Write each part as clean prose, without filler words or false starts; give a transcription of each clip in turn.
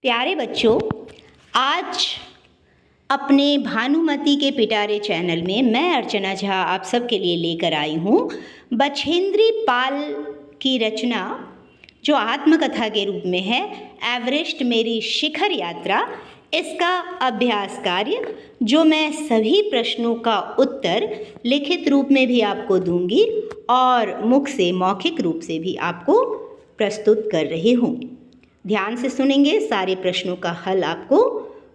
प्यारे बच्चों, आज अपने भानुमति के पिटारे चैनल में मैं अर्चना झा आप सबके लिए लेकर आई हूँ बछेंद्री पाल की रचना जो आत्मकथा के रूप में है एवरेस्ट मेरी शिखर यात्रा। इसका अभ्यास कार्य जो मैं सभी प्रश्नों का उत्तर लिखित रूप में भी आपको दूंगी और मुख से मौखिक रूप से भी आपको प्रस्तुत कर रही हूँ। ध्यान से सुनेंगे, सारे प्रश्नों का हल आपको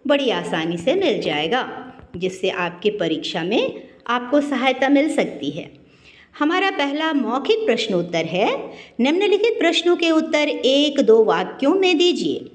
बड़ी आसानी से मिल जाएगा, जिससे आपके परीक्षा में आपको सहायता मिल सकती है। हमारा पहला मौखिक प्रश्नोत्तर है। निम्नलिखित प्रश्नों के उत्तर 1-2 वाक्यों में दीजिए।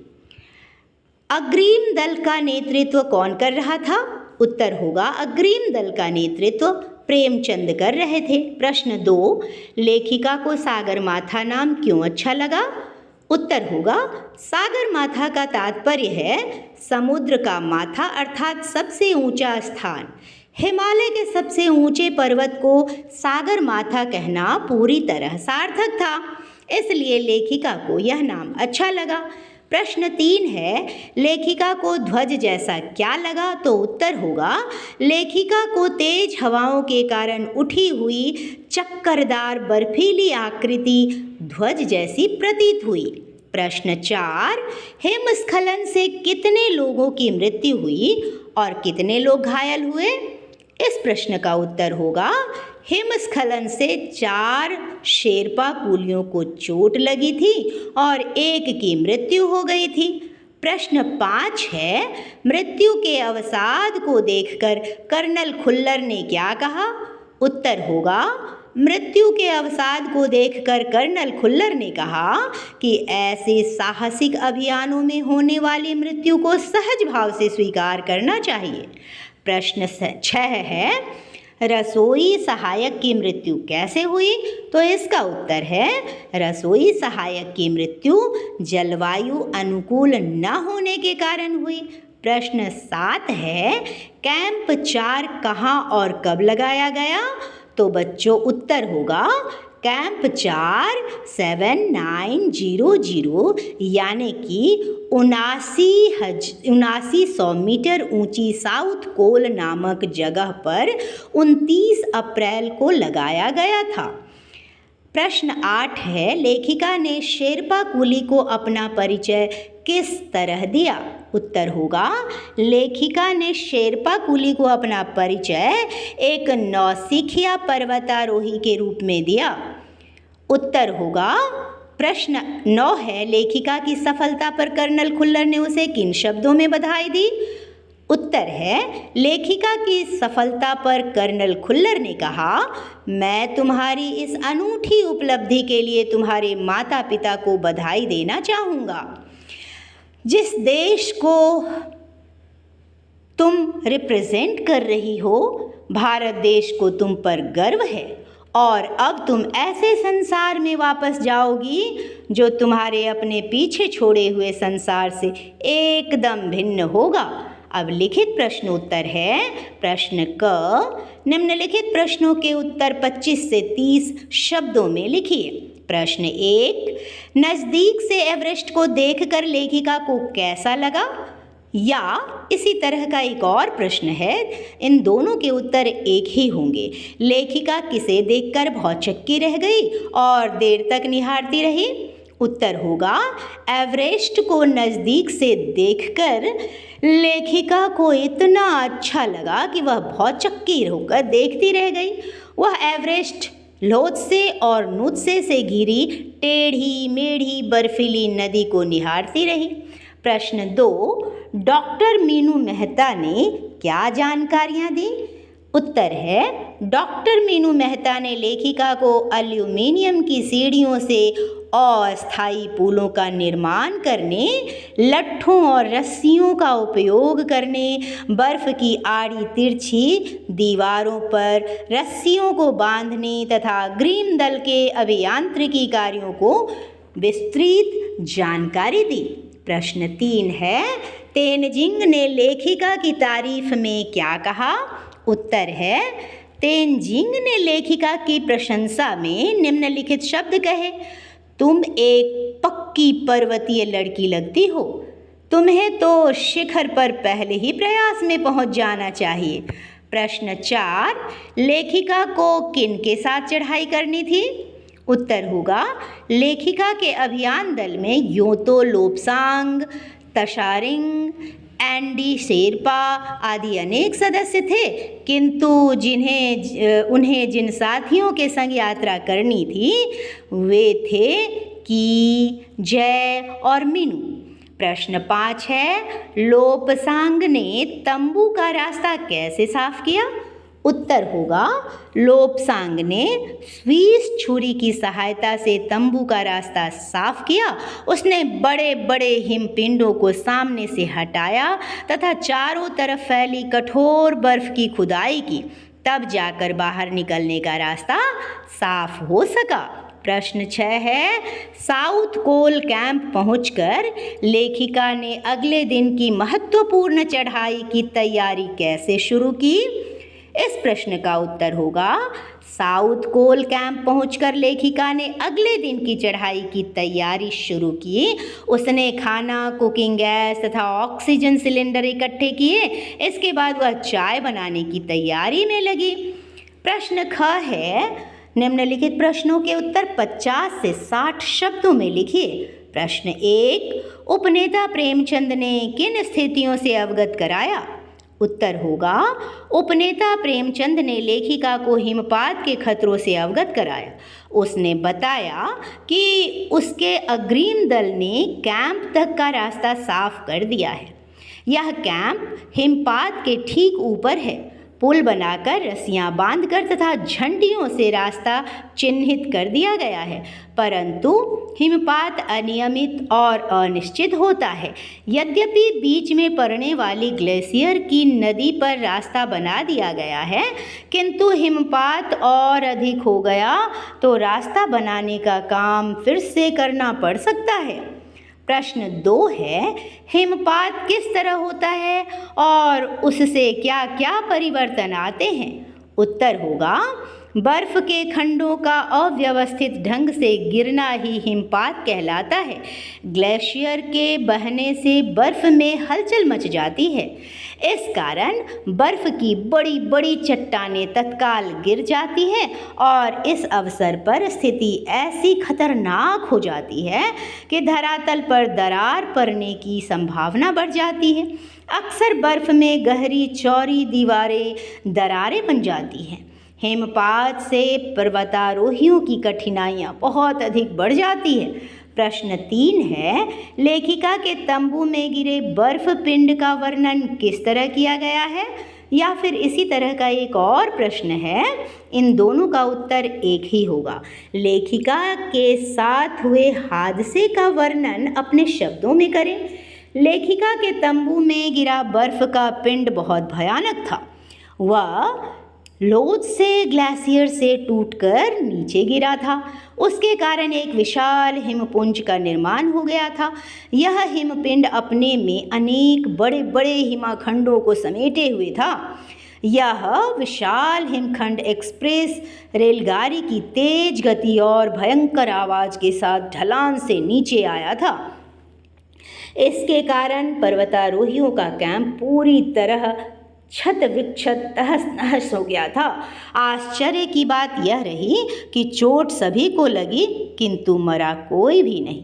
अग्रिम दल का नेतृत्व कौन कर रहा था? उत्तर होगा अग्रिम दल का नेतृत्व प्रेमचंद कर रहे थे। प्रश्न 2, लेखिका को सागरमाथा नाम क्यों अच्छा लगा? उत्तर होगा सागरमाथा का तात्पर्य है समुद्र का माथा अर्थात सबसे ऊंचा स्थान। हिमालय के सबसे ऊंचे पर्वत को सागरमाथा कहना पूरी तरह सार्थक था, इसलिए लेखिका को यह नाम अच्छा लगा। प्रश्न 3 है, लेखिका को ध्वज जैसा क्या लगा? तो उत्तर होगा लेखिका को तेज हवाओं के कारण उठी हुई चक्करदार बर्फीली आकृति ध्वज जैसी प्रतीत हुई। प्रश्न 4, हिमस्खलन से कितने लोगों की मृत्यु हुई और कितने लोग घायल हुए? इस प्रश्न का उत्तर होगा हिमस्खलन से 4 शेरपा कूलियों को चोट लगी थी और 1 की मृत्यु हो गई थी। प्रश्न 5 है, मृत्यु के अवसाद को देखकर कर्नल खुल्लर ने क्या कहा? उत्तर होगा मृत्यु के अवसाद को देखकर कर्नल खुल्लर ने कहा कि ऐसे साहसिक अभियानों में होने वाली मृत्यु को सहज भाव से स्वीकार करना चाहिए। प्रश्न 6 है, रसोई सहायक की मृत्यु कैसे हुई? तो इसका उत्तर है रसोई सहायक की मृत्यु जलवायु अनुकूल न होने के कारण हुई। प्रश्न 7 है, कैंप 4 कहाँ और कब लगाया गया? तो बच्चों उत्तर होगा कैंप 4 7900 यानी कि 7900 मीटर ऊंची साउथ कोल नामक जगह पर 29 अप्रैल को लगाया गया था। प्रश्न 8 है, लेखिका ने शेरपा कुली को अपना परिचय किस तरह दिया? उत्तर होगा लेखिका ने शेरपा कुली को अपना परिचय एक नौसिखिया पर्वतारोही के रूप में दिया। उत्तर होगा प्रश्न 9 है, लेखिका की सफलता पर कर्नल खुल्लर ने उसे किन शब्दों में बधाई दी? उत्तर है लेखिका की सफलता पर कर्नल खुल्लर ने कहा, मैं तुम्हारी इस अनूठी उपलब्धि के लिए तुम्हारे माता पिता को बधाई देना चाहूँगा। जिस देश को तुम रिप्रेजेंट कर रही हो, भारत देश को तुम पर गर्व है और अब तुम ऐसे संसार में वापस जाओगी जो तुम्हारे अपने पीछे छोड़े हुए संसार से एकदम भिन्न होगा। अब लिखित प्रश्न उत्तर है। प्रश्न क, निम्नलिखित प्रश्नों के उत्तर 25 से 30 शब्दों में लिखिए। प्रश्न 1, नज़दीक से एवरेस्ट को देखकर लेखिका को कैसा लगा? या इसी तरह का एक और प्रश्न है, इन दोनों के उत्तर एक ही होंगे। लेखिका किसे देखकर भौचक्की रह गई और देर तक निहारती रही? उत्तर होगा एवरेस्ट को नज़दीक से देखकर लेखिका को इतना अच्छा लगा कि वह भौचक्की होकर देखती रह गई। वह एवरेस्ट लोत्से और नुत्से से घिरी टेढ़ी मेढ़ी बर्फीली नदी को निहारती रही। प्रश्न 2, डॉक्टर मीनू मेहता ने क्या जानकारियाँ दी? उत्तर है डॉक्टर मीनू मेहता ने लेखिका को एल्यूमिनियम की सीढ़ियों से अस्थायी पुलों का निर्माण करने, लट्ठों और रस्सियों का उपयोग करने, बर्फ की आड़ी तिरछी दीवारों पर रस्सियों को बांधने तथा अग्रिम दल के अभियांत्रिकी कार्यों को विस्तृत जानकारी दी। प्रश्न 3 है, तेनजिंग ने लेखिका की तारीफ में क्या कहा? उत्तर है तेनजिंग ने लेखिका की प्रशंसा में निम्नलिखित शब्द कहे, तुम एक पक्की पर्वतीय लड़की लगती हो, तुम्हें तो शिखर पर पहले ही प्रयास में पहुंच जाना चाहिए। प्रश्न 4, लेखिका को किन के साथ चढ़ाई करनी थी? उत्तर होगा, लेखिका के अभियान दल में योतो लोब्सांग, तशारिंग, एंडी शेरपा आदि अनेक सदस्य थे, किंतु उन्हें जिन साथियों के संग यात्रा करनी थी वे थे की, जय और मीनू। प्रश्न 5 है, लोब्सांग ने तंबू का रास्ता कैसे साफ किया? उत्तर होगा, लोब्सांग ने स्वीस छुरी की सहायता से तंबू का रास्ता साफ किया। उसने बड़े बड़े हिमपिंडों को सामने से हटाया तथा चारों तरफ फैली कठोर बर्फ की खुदाई की, तब जाकर बाहर निकलने का रास्ता साफ हो सका। प्रश्न 6 है, साउथ कोल कैंप पहुंचकर लेखिका ने अगले दिन की महत्वपूर्ण चढ़ाई की तैयारी कैसे शुरू की? इस प्रश्न का उत्तर होगा, साउथ कोल कैंप पहुंचकर लेखिका ने अगले दिन की चढ़ाई की तैयारी शुरू की। उसने खाना, कुकिंग गैस तथा ऑक्सीजन सिलेंडर इकट्ठे किए। इसके बाद वह चाय बनाने की तैयारी में लगी। प्रश्न ख है, निम्नलिखित प्रश्नों के उत्तर 50 से 60 शब्दों में लिखिए। प्रश्न 1, उपनेता प्रेमचंद ने किन स्थितियों से अवगत कराया? उत्तर होगा, उपनेता प्रेमचंद ने लेखिका को हिमपात के खतरों से अवगत कराया। उसने बताया कि उसके अग्रिम दल ने कैंप तक का रास्ता साफ कर दिया है। यह कैंप हिमपात के ठीक ऊपर है। पुल बनाकर रस्सियां बांधकर तथा झंडियों से रास्ता चिन्हित कर दिया गया है, परंतु हिमपात अनियमित और अनिश्चित होता है। यद्यपि बीच में पड़ने वाली ग्लेशियर की नदी पर रास्ता बना दिया गया है, किंतु हिमपात और अधिक हो गया तो रास्ता बनाने का काम फिर से करना पड़ सकता है। प्रश्न 2 है, हिमपात किस तरह होता है और उससे क्या क्या परिवर्तन आते हैं? उत्तर होगा, बर्फ के खंडों का अव्यवस्थित ढंग से गिरना ही हिमपात कहलाता है। ग्लेशियर के बहने से बर्फ में हलचल मच जाती है। इस कारण बर्फ की बड़ी बड़ी चट्टानें तत्काल गिर जाती हैं और इस अवसर पर स्थिति ऐसी खतरनाक हो जाती है कि धरातल पर दरार पड़ने की संभावना बढ़ जाती है। अक्सर बर्फ में गहरी चौड़ी दीवारें दरारें बन जाती हैं। हिमपात से पर्वतारोहियों की कठिनाइयाँ बहुत अधिक बढ़ जाती है। प्रश्न 3 है, लेखिका के तंबू में गिरे बर्फ पिंड का वर्णन किस तरह किया गया है? या फिर इसी तरह का एक और प्रश्न है, इन दोनों का उत्तर एक ही होगा। लेखिका के साथ हुए हादसे का वर्णन अपने शब्दों में करें। लेखिका के तंबू में गिरा बर्फ का पिंड बहुत भयानक था। वह लोज से ग्लेशियर से टूटकर नीचे गिरा था। उसके कारण एक विशाल हिमपुंज का निर्माण हो गया था। यह हिमपिंड अपने में अनेक बड़े बड़े हिमखंडों को समेटे हुए था। यह विशाल हिमखंड एक्सप्रेस रेलगाड़ी की तेज गति और भयंकर आवाज़ के साथ ढलान से नीचे आया था। इसके कारण पर्वतारोहियों का कैंप पूरी तरह छत विक्षत तहस नहस हो गया था। आश्चर्य की बात यह रही कि चोट सभी को लगी, किंतु मरा कोई भी नहीं।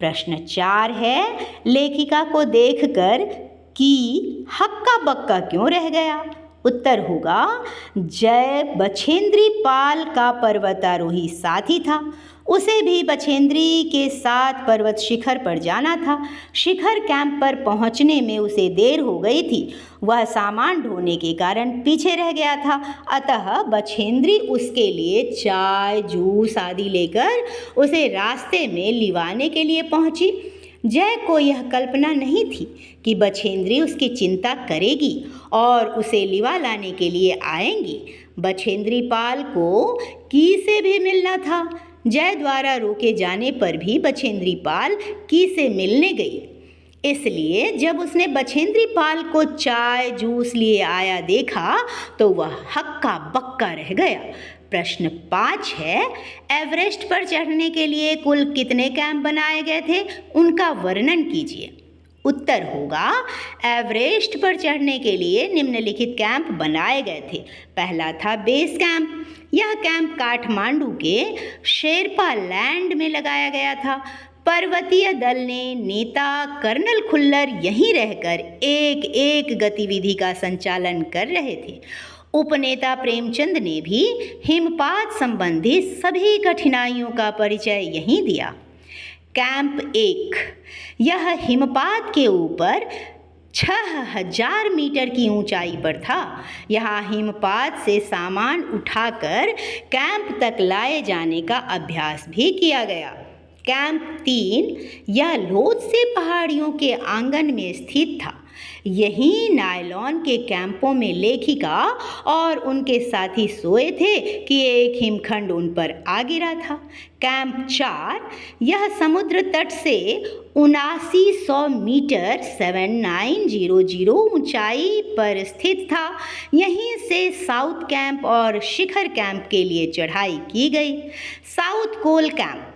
प्रश्न 4 है, लेखिका को देखकर कि हक्का बक्का क्यों रह गया? उत्तर होगा, जय बछेंद्री पाल का पर्वतारोही साथी था। उसे भी बछेंद्री के साथ पर्वत शिखर पर जाना था। शिखर कैंप पर पहुंचने में उसे देर हो गई थी। वह सामान ढोने के कारण पीछे रह गया था। अतः बछेंद्री उसके लिए चाय, जूस आदि लेकर उसे रास्ते में लिवाने के लिए पहुंची। जय को यह कल्पना नहीं थी कि बछेंद्री उसकी चिंता करेगी और उसे लिवा लाने के लिए आएंगी। बछेंद्री पाल को की से भी मिलना था। जय द्वारा रोके जाने पर भी बछेंद्री पाल की से मिलने गई। इसलिए जब उसने बछेंद्री पाल को चाय जूस लिए आया देखा तो वह हक्का बक्का रह गया। प्रश्न 5 है, एवरेस्ट पर चढ़ने के लिए कुल कितने कैंप बनाए गए थे? उनका वर्णन कीजिए। उत्तर होगा, एवरेस्ट पर चढ़ने के लिए निम्नलिखित कैंप बनाए गए थे। पहला था बेस कैंप। यह कैंप काठमांडू के शेरपा लैंड में लगाया गया था। पर्वतीय दल ने नेता कर्नल खुल्लर यहीं रहकर एक एक गतिविधि का संचालन कर रहे थे। उपनेता प्रेमचंद ने भी हिमपात संबंधी सभी कठिनाइयों का परिचय यहीं दिया। कैंप 1, यह हिमपात के ऊपर 6000 मीटर की ऊंचाई पर था। यहाँ हिमपात से सामान उठाकर कैंप तक लाए जाने का अभ्यास भी किया गया। कैंप 3, यह लोत्से पहाड़ियों के आंगन में स्थित था। यहीं नायलॉन के कैंपों में लेखिका और उनके साथी सोए थे कि एक हिमखंड उन पर आ गिरा था। कैंप 4, यह समुद्र तट से 7900 मीटर 7900 ऊंचाई पर स्थित था। यहीं से साउथ कैंप और शिखर कैंप के लिए चढ़ाई की गई। साउथ कोल कैंप,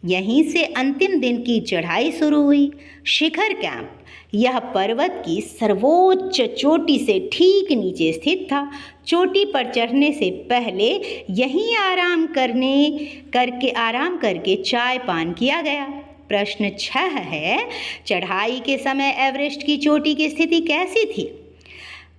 यहीं से अंतिम दिन की चढ़ाई शुरू हुई। शिखर कैंप, यह पर्वत की सर्वोच्च चोटी से ठीक नीचे स्थित था। चोटी पर चढ़ने से पहले यहीं आराम करके चाय पान किया गया। प्रश्न 6 है, चढ़ाई के समय एवरेस्ट की चोटी की स्थिति कैसी थी?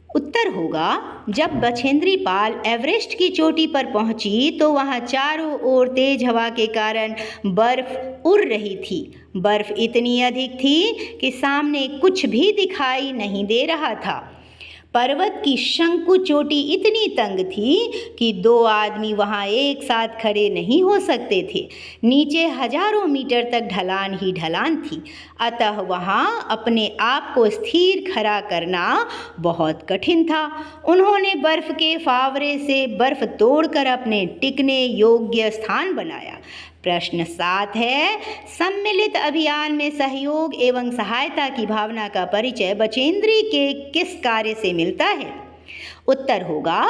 उत्तर होगा, जब बछेंद्री पाल एवरेस्ट की चोटी पर पहुंची तो वहां चारों ओर तेज हवा के कारण बर्फ उड़ रही थी। बर्फ इतनी अधिक थी कि सामने कुछ भी दिखाई नहीं दे रहा था। पर्वत की शंकु चोटी इतनी तंग थी कि 2 आदमी वहां एक साथ खड़े नहीं हो सकते थे। नीचे हजारों मीटर तक ढलान ही ढलान थी, अतः वहां अपने आप को स्थिर खड़ा करना बहुत कठिन था। उन्होंने बर्फ के फावरे से बर्फ तोड़कर अपने टिकने योग्य स्थान बनाया। प्रश्न 7 है, सम्मिलित अभियान में सहयोग एवं सहायता की भावना का परिचय बछेंद्री के किस कार्य से मिलता है? उत्तर होगा,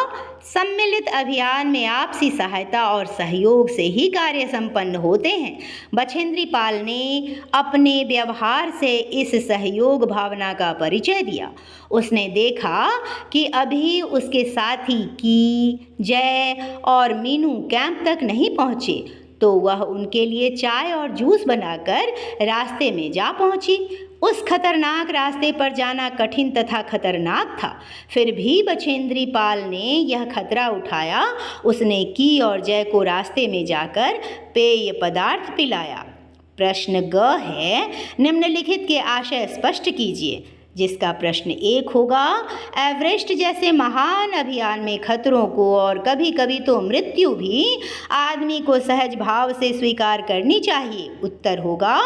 सम्मिलित अभियान में आपसी सहायता और सहयोग से ही कार्य संपन्न होते हैं। बछेंद्री पाल ने अपने व्यवहार से इस सहयोग भावना का परिचय दिया। उसने देखा कि अभी उसके साथी की, जय और मीनू कैंप तक नहीं पहुँचे तो वह उनके लिए चाय और जूस बनाकर रास्ते में जा पहुंची। उस खतरनाक रास्ते पर जाना कठिन तथा खतरनाक था, फिर भी बछेंद्री पाल ने यह खतरा उठाया। उसने की और जय को रास्ते में जाकर पेय पदार्थ पिलाया। प्रश्न ग है, निम्नलिखित के आशय स्पष्ट कीजिए। जिसका प्रश्न 1 होगा, एवरेस्ट जैसे महान अभियान में खतरों को और कभी कभी तो मृत्यु भी आदमी को सहज भाव से स्वीकार करनी चाहिए। उत्तर होगा,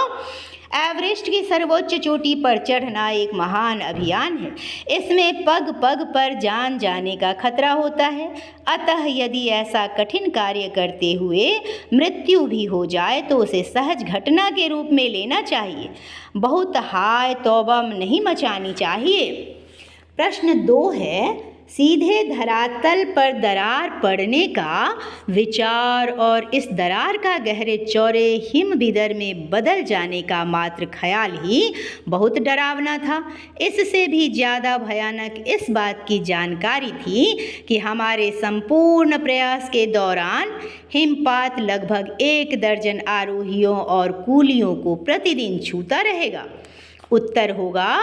एवरेस्ट की सर्वोच्च चोटी पर चढ़ना एक महान अभियान है। इसमें पग पग पर जान जाने का खतरा होता है, अतः यदि ऐसा कठिन कार्य करते हुए मृत्यु भी हो जाए तो उसे सहज घटना के रूप में लेना चाहिए। बहुत हाय तौबा नहीं मचानी चाहिए। प्रश्न 2 है, सीधे धरातल पर दरार पड़ने का विचार और इस दरार का गहरे चौड़े हिम बिदर में बदल जाने का मात्र ख्याल ही बहुत डरावना था। इससे भी ज़्यादा भयानक इस बात की जानकारी थी कि हमारे संपूर्ण प्रयास के दौरान हिमपात लगभग 1 दर्जन आरोहियों और कूलियों को प्रतिदिन छूता रहेगा। उत्तर होगा,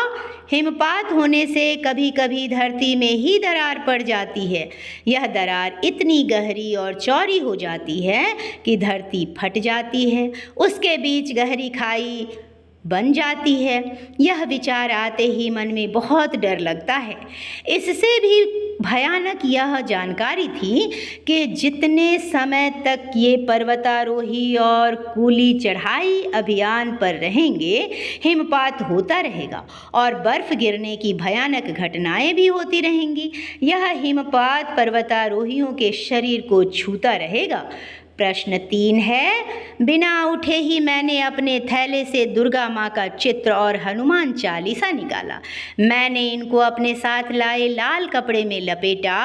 हिमपात होने से कभी कभी धरती में ही दरार पड़ जाती है। यह दरार इतनी गहरी और चौड़ी हो जाती है कि धरती फट जाती है, उसके बीच गहरी खाई बन जाती है। यह विचार आते ही मन में बहुत डर लगता है। इससे भी भयानक यह जानकारी थी कि जितने समय तक ये पर्वतारोही और कूली चढ़ाई अभियान पर रहेंगे, हिमपात होता रहेगा और बर्फ़ गिरने की भयानक घटनाएं भी होती रहेंगी। यह हिमपात पर्वतारोहियों के शरीर को छूता रहेगा। प्रश्न 3 है, बिना उठे ही मैंने अपने थैले से दुर्गा माँ का चित्र और हनुमान चालीसा निकाला। मैंने इनको अपने साथ लाए लाल कपड़े में लपेटा,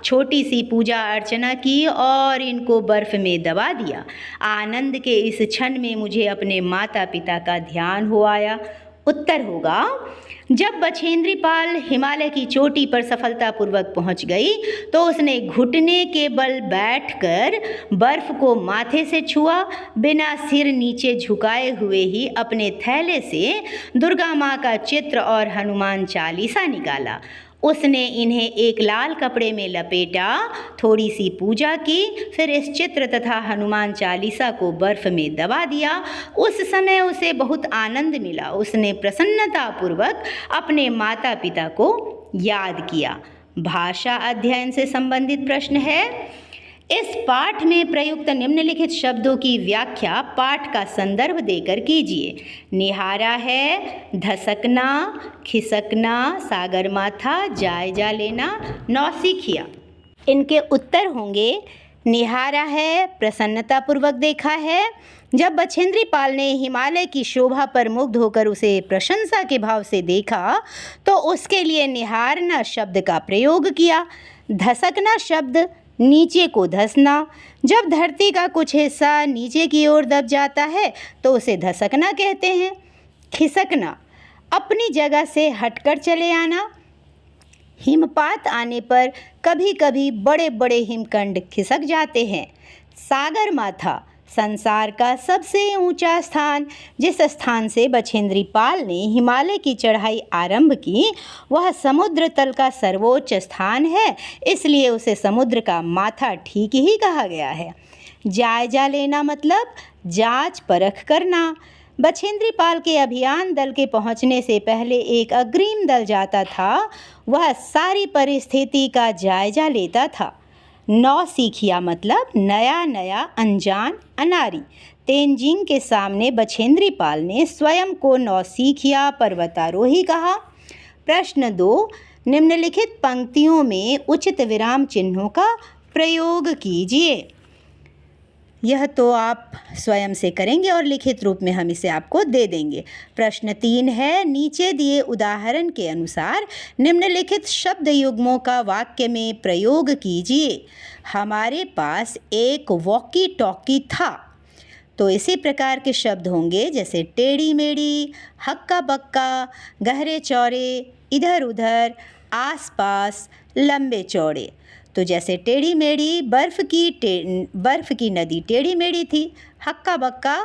छोटी सी पूजा अर्चना की और इनको बर्फ़ में दबा दिया। आनंद के इस क्षण में मुझे अपने माता पिता का ध्यान हो आया। उत्तर होगा, जब बछेंद्री पाल हिमालय की चोटी पर सफलतापूर्वक पहुंच गई तो उसने घुटने के बल बैठकर बर्फ को माथे से छुआ, बिना सिर नीचे झुकाए हुए ही अपने थैले से दुर्गा माँ का चित्र और हनुमान चालीसा निकाला। उसने इन्हें एक लाल कपड़े में लपेटा, थोड़ी सी पूजा की, फिर इस चित्र तथा हनुमान चालीसा को बर्फ में दबा दिया। उस समय उसे बहुत आनंद मिला। उसने प्रसन्नतापूर्वक अपने माता पिता को याद किया। भाषा अध्ययन से संबंधित प्रश्न है, इस पाठ में प्रयुक्त निम्नलिखित शब्दों की व्याख्या पाठ का संदर्भ देकर कीजिए। निहारा है, धसकना, खिसकना, सागरमाथा, जायजा लेना, नौसिखिया। इनके उत्तर होंगे, निहारा है, प्रसन्नतापूर्वक देखा है। जब बछेंद्री पाल ने हिमालय की शोभा पर मुग्ध होकर उसे प्रशंसा के भाव से देखा तो उसके लिए निहारना शब्द का प्रयोग किया। धसकना शब्द नीचे को धसना, जब धरती का कुछ हिस्सा नीचे की ओर दब जाता है तो उसे धसकना कहते हैं। खिसकना, अपनी जगह से हटकर चले आना। हिमपात आने पर कभी कभी बड़े बड़े हिमखंड खिसक जाते हैं। सागरमाथा, संसार का सबसे ऊंचा स्थान। जिस स्थान से बछेंद्री पाल ने हिमालय की चढ़ाई आरंभ की वह समुद्र तल का सर्वोच्च स्थान है, इसलिए उसे समुद्र का माथा ठीक ही कहा गया है। जायजा लेना मतलब जांच परख करना। बछेंद्री पाल के अभियान दल के पहुंचने से पहले एक अग्रिम दल जाता था, वह सारी परिस्थिति का जायजा लेता था। नौसिखिया मतलब नया नया, अनजान, अनारी। तेंजिंग के सामने बछेंद्री पाल ने स्वयं को नौसिखिया पर्वतारोही कहा। प्रश्न 2, निम्नलिखित पंक्तियों में उचित विराम चिन्हों का प्रयोग कीजिए। यह तो आप स्वयं से करेंगे और लिखित रूप में हम इसे आपको दे देंगे। प्रश्न 3 है, नीचे दिए उदाहरण के अनुसार निम्नलिखित शब्द युग्मों का वाक्य में प्रयोग कीजिए। हमारे पास एक वॉकी टॉकी था। तो इसी प्रकार के शब्द होंगे जैसे टेढ़ी मेढ़ी, हक्का बक्का, गहरे चौड़े, इधर उधर, आस पास, लंबे चौड़े। तो जैसे टेढ़ी मेढ़ी, बर्फ़ की नदी टेढ़ी मेढ़ी थी। हक्का बक्का,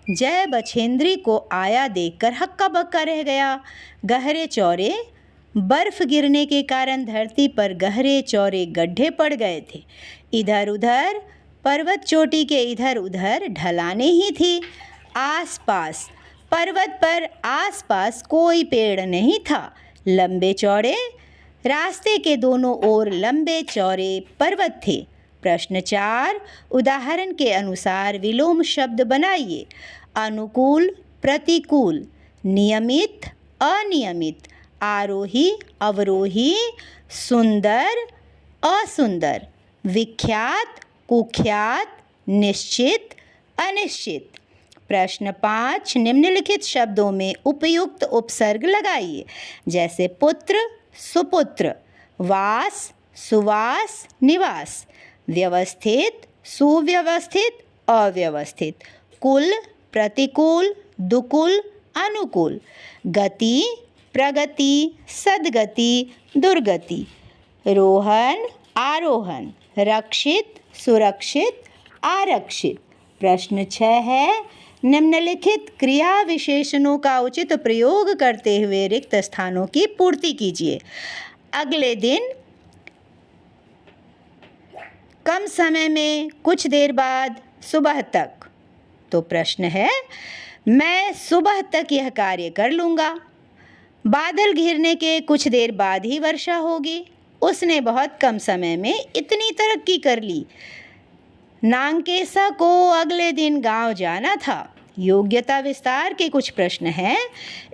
जय बछेंद्री को आया देखकर हक्का बक्का रह गया। गहरे चौड़े, बर्फ़ गिरने के कारण धरती पर गहरे चौड़े गड्ढे पड़ गए थे। इधर उधर, पर्वत चोटी के इधर उधर ढलाने ही थी। आस पास, पर्वत पर आस पास कोई पेड़ नहीं था। लंबे चौड़े, रास्ते के दोनों ओर लंबे चौड़े पर्वत थे। प्रश्न 4, उदाहरण के अनुसार विलोम शब्द बनाइए। अनुकूल, प्रतिकूल, नियमित, अनियमित, आरोही, अवरोही, सुंदर, असुंदर, विख्यात, कुख्यात, निश्चित, अनिश्चित। प्रश्न 5, निम्नलिखित शब्दों में उपयुक्त उपसर्ग लगाइए। जैसे पुत्र, सुपुत्र, वास, सुवास, निवास, व्यवस्थित, सुव्यवस्थित, अव्यवस्थित, कुल, प्रतिकूल, दुकुल, अनुकूल, गति, प्रगति, सद्गति, दुर्गति, रोहन, आरोहण, रक्षित, सुरक्षित, आरक्षित। प्रश्न 6 है, निम्नलिखित क्रिया विशेषणों का उचित प्रयोग करते हुए रिक्त स्थानों की पूर्ति कीजिए। अगले दिन, कम समय में, कुछ देर बाद, सुबह तक। तो प्रश्न है, मैं सुबह तक यह कार्य कर लूँगा। बादल घिरने के कुछ देर बाद ही वर्षा होगी। उसने बहुत कम समय में इतनी तरक्की कर ली। नागकेशा को अगले दिन गांव जाना था। योग्यता विस्तार के कुछ प्रश्न हैं।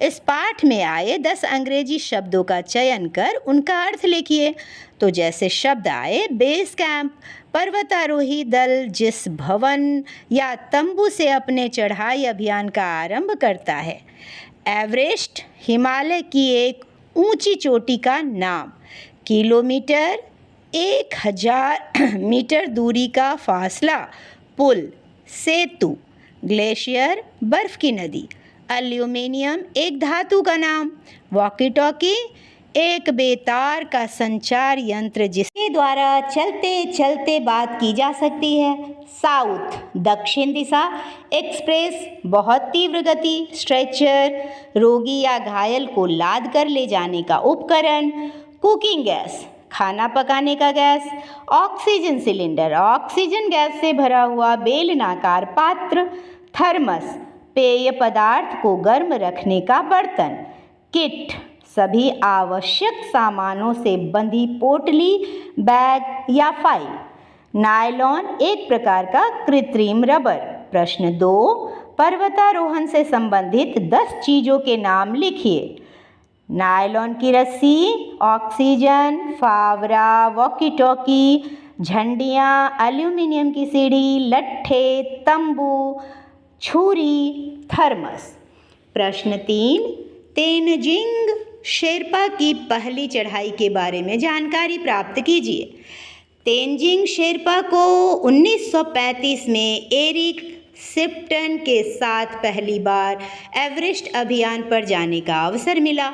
इस पाठ में आए 10 अंग्रेजी शब्दों का चयन कर उनका अर्थ लिखिए। तो जैसे शब्द आए, बेस कैंप, पर्वतारोही दल जिस भवन या तंबू से अपने चढ़ाई अभियान का आरंभ करता है। एवरेस्ट, हिमालय की एक ऊंची चोटी का नाम। किलोमीटर, 1000 मीटर दूरी का फासला। पुल, सेतु। ग्लेशियर, बर्फ की नदी। एल्यूमिनियम एक धातु का नाम। वॉकी टॉकी एक बेतार का संचार यंत्र जिसके द्वारा चलते चलते बात की जा सकती है। साउथ दक्षिण दिशा। एक्सप्रेस बहुत तीव्र गति। स्ट्रेचर रोगी या घायल को लाद कर ले जाने का उपकरण। कुकिंग गैस खाना पकाने का gas. Oxygen cylinder oxygen gas से भरा हुआ बेलनाकार पात्र। थर्मस पेय पदार्थ को गर्म रखने का बर्तन। किट सभी आवश्यक सामानों से बंधी पोटली, बैग या फाइल। नायलॉन एक प्रकार का कृत्रिम रबर। प्रश्न 2, पर्वतारोहण से संबंधित 10 चीज़ों के नाम लिखिए। नायलॉन की रस्सी, ऑक्सीजन, फावड़ा, वॉकी टॉकी, झंडियाँ, एल्यूमिनियम की सीढ़ी, लट्ठे, तंबू, छुरी, थर्मस। प्रश्न 3, तेनजिंग शेरपा की पहली चढ़ाई के बारे में जानकारी प्राप्त कीजिए। तेनजिंग शेरपा को 1935 में एरिक शिप्टन के साथ पहली बार एवरेस्ट अभियान पर जाने का अवसर मिला।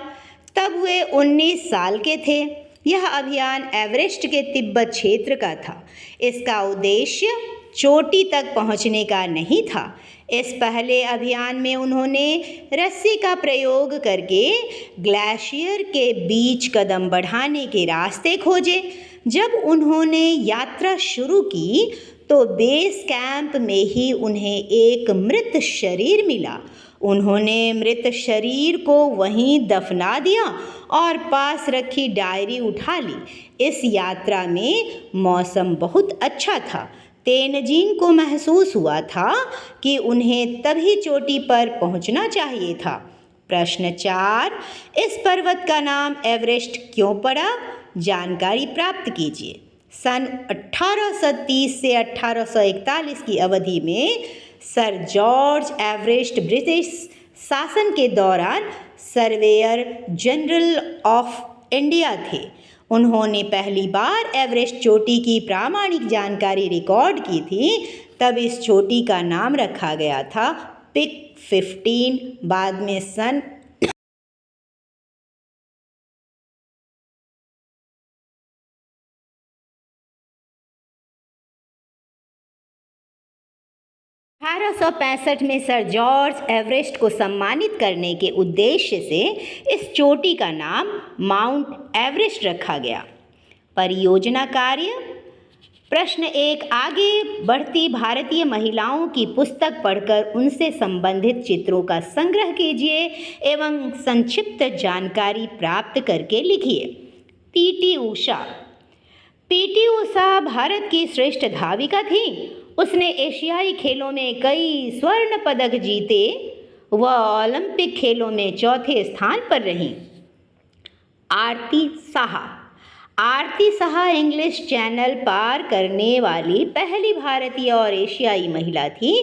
तब वे 19 साल के थे। यह अभियान एवरेस्ट के तिब्बत क्षेत्र का था। इसका उद्देश्य चोटी तक पहुंचने का नहीं था। इस पहले अभियान में उन्होंने रस्सी का प्रयोग करके ग्लेशियर के बीच कदम बढ़ाने के रास्ते खोजे। जब उन्होंने यात्रा शुरू की तो बेस कैंप में ही उन्हें एक मृत शरीर मिला। उन्होंने मृत शरीर को वहीं दफना दिया और पास रखी डायरी उठा ली। इस यात्रा में मौसम बहुत अच्छा था। तेनजिंग को महसूस हुआ था कि उन्हें तभी चोटी पर पहुंचना चाहिए था। प्रश्न 4, इस पर्वत का नाम एवरेस्ट क्यों पड़ा? जानकारी प्राप्त कीजिए। सन 1830 से 1841 की अवधि में सर जॉर्ज एवरेस्ट ब्रिटिश शासन के दौरान सर्वेयर जनरल ऑफ इंडिया थे। उन्होंने पहली बार एवरेस्ट चोटी की प्रामाणिक जानकारी रिकॉर्ड की थी। तब इस चोटी का नाम रखा गया था पिक 15। बाद में सन 1865 में सर जॉर्ज एवरेस्ट को सम्मानित करने के उद्देश्य से इस चोटी का नाम माउंट एवरेस्ट रखा गया। परियोजना कार्य। प्रश्न 1, आगे बढ़ती भारतीय महिलाओं की पुस्तक पढ़कर उनसे संबंधित चित्रों का संग्रह कीजिए एवं संक्षिप्त जानकारी प्राप्त करके लिखिए। पीटी उषा भारत की श्रेष्ठ धाविका थी। उसने एशियाई खेलों में कई स्वर्ण पदक जीते। वह ओलंपिक खेलों में चौथे स्थान पर रहीं। आरती साहा इंग्लिश चैनल पार करने वाली पहली भारतीय और एशियाई महिला थी।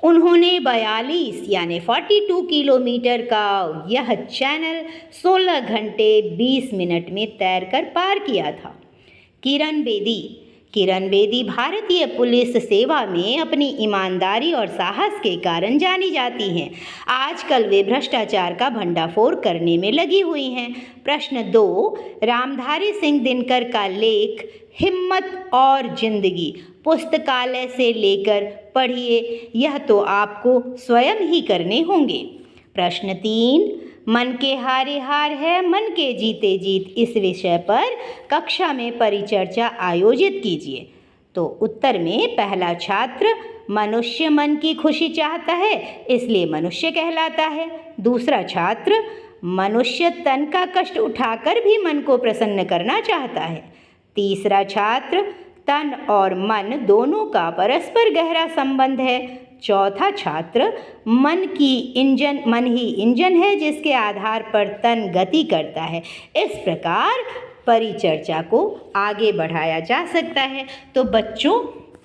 उन्होंने 42 यानी 42 किलोमीटर का यह चैनल 16 घंटे 20 मिनट में तैरकर पार किया था। किरण बेदी भारतीय पुलिस सेवा में अपनी ईमानदारी और साहस के कारण जानी जाती हैं। आजकल वे भ्रष्टाचार का भंडाफोड़ करने में लगी हुई हैं। प्रश्न 2, रामधारी सिंह दिनकर का लेख हिम्मत और जिंदगी पुस्तकालय से लेकर पढ़िए। यह तो आपको स्वयं ही करने होंगे। प्रश्न 3, मन के हारे हार है, मन के जीते जीत, इस विषय पर कक्षा में परिचर्चा आयोजित कीजिए। तो उत्तर में पहला छात्र, मनुष्य मन की खुशी चाहता है इसलिए मनुष्य कहलाता है। दूसरा छात्र, मनुष्य तन का कष्ट उठाकर भी मन को प्रसन्न करना चाहता है। तीसरा छात्र, तन और मन दोनों का परस्पर गहरा संबंध है। चौथा छात्र, मन ही इंजन है जिसके आधार पर तन गति करता है। इस प्रकार परिचर्चा को आगे बढ़ाया जा सकता है। तो बच्चों,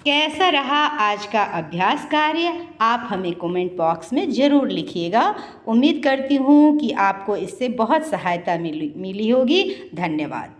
कैसा रहा आज का अभ्यास कार्य? आप हमें कमेंट बॉक्स में ज़रूर लिखिएगा। उम्मीद करती हूँ कि आपको इससे बहुत सहायता मिली होगी। धन्यवाद।